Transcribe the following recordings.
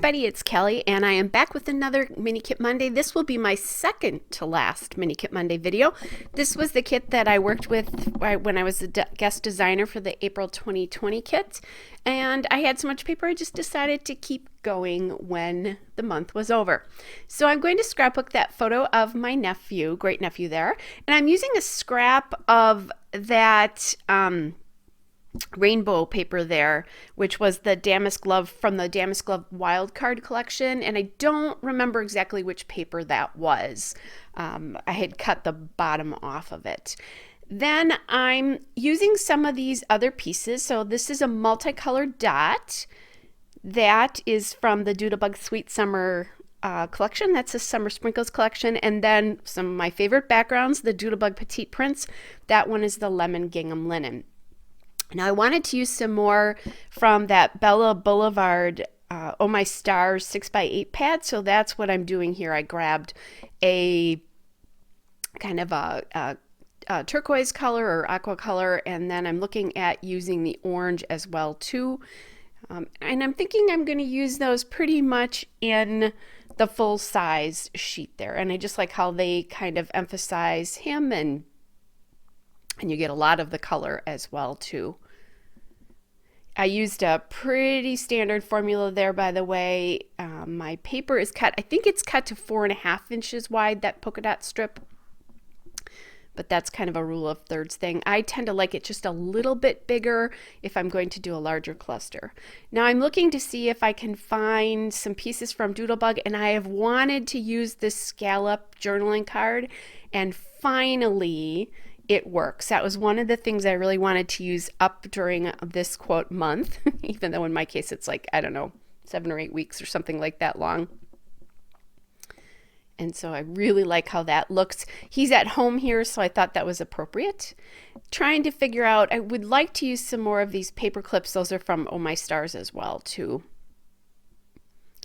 everybody, it's Kelly and I am back with another Mini Kit Monday. This will be my second to last Mini Kit Monday video. This was the kit that I worked with when I was the guest designer for the April 2020 kit, and I had so much paper I just decided to keep going when the month was over. So I'm going to scrapbook that photo of my nephew, great nephew there, and I'm using a scrap of that rainbow paper there, which was the Damask Love from the Damask Love Wildcard collection, and I don't remember exactly which paper that was. I had cut the bottom off of it. Then I'm using some of these other pieces. So this is a multicolored dot that is from the Doodlebug Sweet Summer collection. That's a Summer Sprinkles collection. And then some of my favorite backgrounds, the Doodlebug Petite Prints. That one is the Lemon Gingham Linen. Now I wanted to use some more from that Bella Boulevard Oh My Stars 6x8 pad, so that's what I'm doing here. I grabbed a kind of a turquoise color or aqua color, and then I'm looking at using the orange as well too. And I'm thinking I'm going to use those pretty much in the full size sheet there, and I just like how they kind of emphasize him, and you get a lot of the color as well too. I used a pretty standard formula there, by the way. My paper is cut, I think it's cut to 4.5 inches wide, that polka dot strip, but that's kind of a rule of thirds thing. I tend to like it just a little bit bigger if I'm going to do a larger cluster. Now I'm looking to see if I can find some pieces from Doodlebug, and I have wanted to use this scallop journaling card, and finally it works. That was one of the things I really wanted to use up during this quote month, even though in my case it's like, I don't know, 7 or 8 weeks or something like that long. And so I really like how that looks. He's at home here, so I thought that was appropriate. Trying to figure out, I would like to use some more of these paper clips. Those are from Oh My Stars as well too.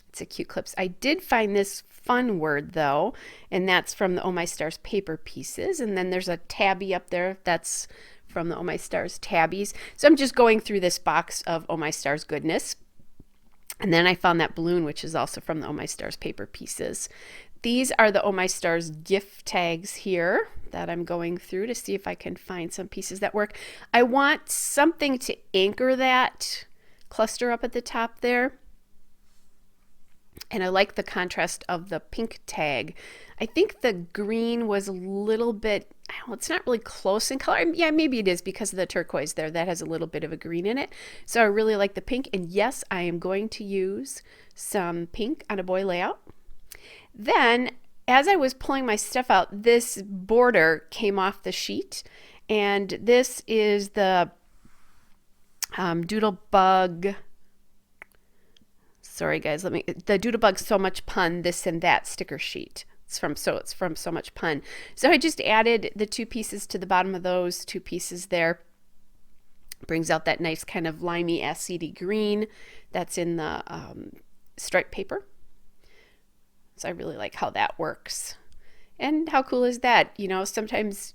It's a cute clips. I did find this fun word though, and that's from the Oh My Stars paper pieces. And then there's a tabby up there that's from the Oh My Stars tabbies. So I'm just going through this box of Oh My Stars goodness. And then I found that balloon, which is also from the Oh My Stars paper pieces. These are the Oh My Stars gift tags here that I'm going through to see if I can find some pieces that work. I want something to anchor that cluster up at the top there. And I like the contrast of the pink tag. I think the green was a little bit, well, it's not really close in color. Yeah, maybe it is because of the turquoise there. That has a little bit of a green in it. So I really like the pink. And yes, I am going to use some pink on a boy layout. Then, as I was pulling my stuff out, this border came off the sheet. And this is the Doodlebug, sorry guys, the Doodlebug So Much Pun This and That sticker sheet. It's from So Much Pun. So I just added the 2 pieces to the bottom of those 2 pieces there. Brings out that nice kind of limey acidy green that's in the striped paper. So I really like how that works. And how cool is that? You know, sometimes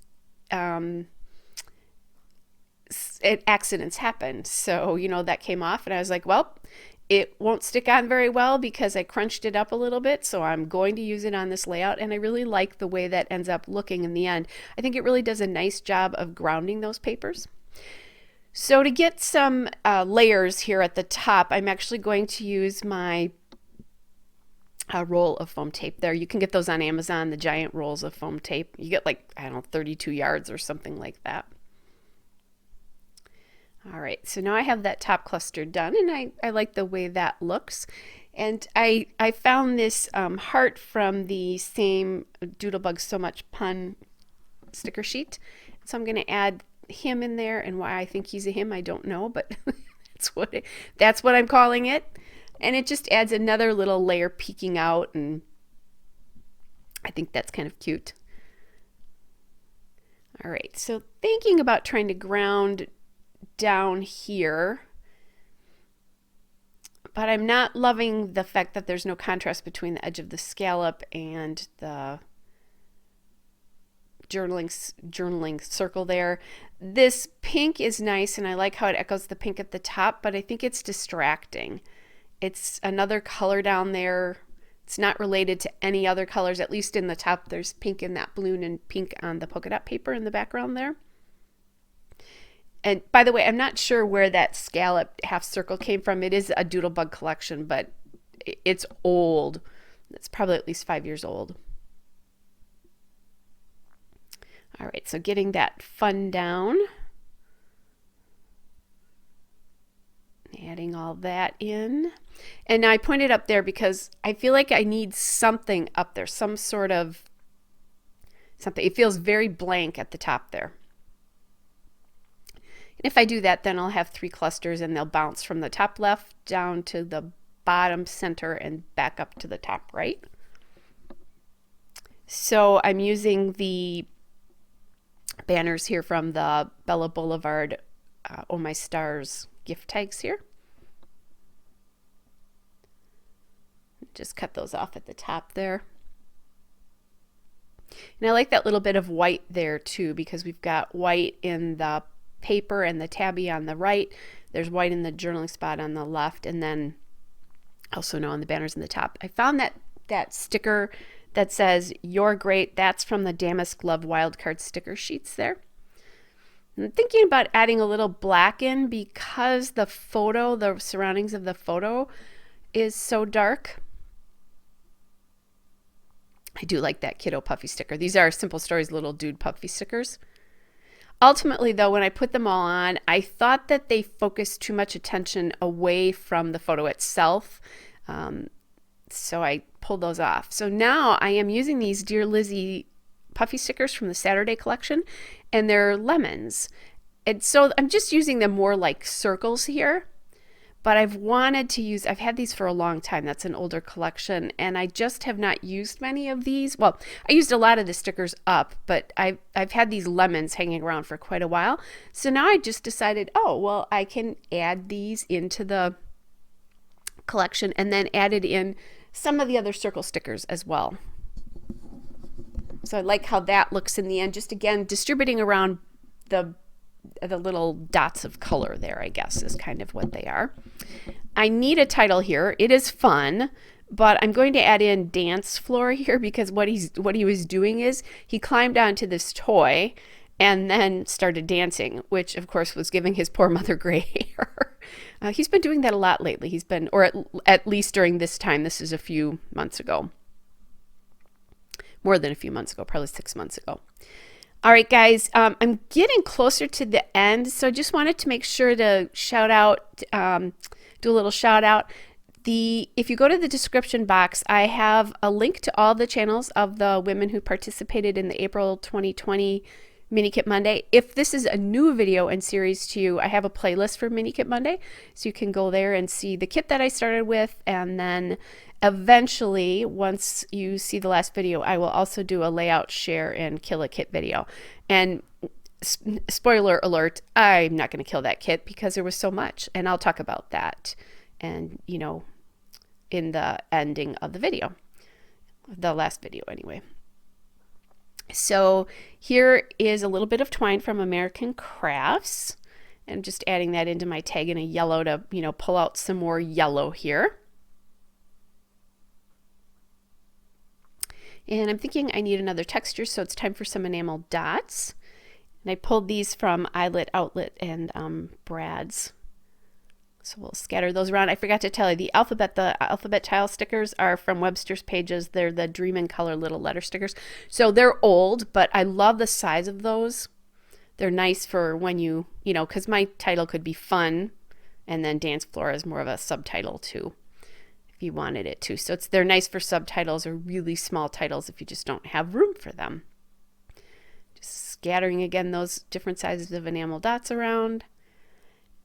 accidents happen. So, you know, that came off and I was like, well, it won't stick on very well because I crunched it up a little bit, so I'm going to use it on this layout, and I really like the way that ends up looking in the end. I think it really does a nice job of grounding those papers. So to get some layers here at the top, I'm actually going to use my roll of foam tape there. You can get those on Amazon, the giant rolls of foam tape. You get like, I don't know, 32 yards or something like that. All right, so now I have that top cluster done, and I like the way that looks. And I found this heart from the same Doodlebug So Much Pun sticker sheet. So I'm going to add him in there, and why I think he's a him, I don't know, but that's what I'm calling it. And it just adds another little layer peeking out, and I think that's kind of cute. All right, so thinking about trying to ground down here, but I'm not loving the fact that there's no contrast between the edge of the scallop and the journaling circle there. This pink is nice, and I like how it echoes the pink at the top, but I think it's distracting. It's another color down there. It's not related to any other colors, at least in the top. There's pink in that balloon and pink on the polka dot paper in the background there. And by the way, I'm not sure where that scallop half circle came from. It is a Doodlebug collection, but it's old. It's probably at least 5 years old. All right, so getting that fun down. Adding all that in. And now I pointed up there because I feel like I need something up there, some sort of something. It feels very blank at the top there. And if I do that, then I'll have 3 clusters and they'll bounce from the top left down to the bottom center and back up to the top right. So I'm using the banners here from the Bella Boulevard Oh My Stars gift tags here. Just cut those off at the top there. And I like that little bit of white there too, because we've got white in the paper and the tabby on the right. There's white in the journaling spot on the left, and then also on the banners in the top. I found that sticker that says "You're Great." That's from the Damask Love wildcard sticker sheets there. I'm thinking about adding a little black in because the surroundings of the photo is so dark. I do like that kiddo puffy sticker. These are Simple Stories little dude puffy stickers. Ultimately, though, when I put them all on, I thought that they focused too much attention away from the photo itself. So I pulled those off. So now I am using these Dear Lizzie puffy stickers from the Saturday collection, and they're lemons. And so I'm just using them more like circles here. But I've had these for a long time. That's an older collection, and I just have not used many of these. Well, I used a lot of the stickers up, but I've had these lemons hanging around for quite a while. So now I just decided, oh, well, I can add these into the collection and then added in some of the other circle stickers as well. So I like how that looks in the end. Just again, distributing around the little dots of color there, I guess, is kind of what they are. I need a title here. It is fun, but I'm going to add in dance floor here because what he was doing is he climbed onto this toy and then started dancing, which of course was giving his poor mother gray hair. He's been doing that a lot lately. He's been, or at least during this time. This is a few months ago. More than a few months ago, probably 6 months ago. All right, guys, I'm getting closer to the end, so I just wanted to make sure to shout out, do a little shout out. If you go to the description box, I have a link to all the channels of the women who participated in the April 2020 Mini Kit Monday. If this is a new video and series to you, I have a playlist for Mini Kit Monday, so you can go there and see the kit that I started with, and then eventually, once you see the last video, I will also do a layout, share, and kill a kit video. And spoiler alert, I'm not going to kill that kit because there was so much, and I'll talk about that, and in the ending of the video, the last video anyway. So here is a little bit of twine from American Crafts. I'm just adding that into my tag in a yellow to, pull out some more yellow here. And I'm thinking I need another texture, so it's time for some enamel dots. And I pulled these from Eyelet, Outlet, and Brad's. So we'll scatter those around. I forgot to tell you, the alphabet tile stickers are from Webster's Pages. They're the Dream in Color little letter stickers. So they're old, but I love the size of those. They're nice for when because my title could be fun, and then Dance Floor is more of a subtitle too, if you wanted it to. So they're nice for subtitles or really small titles if you just don't have room for them. Just scattering again those different sizes of enamel dots around.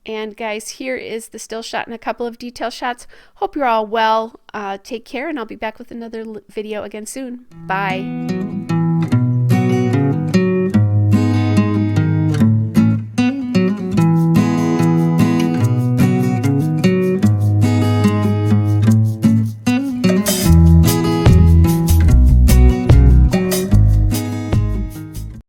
And guys, here is the still shot and a couple of detail shots. Hope you're all well. Take care, and I'll be back with another video again soon. Bye.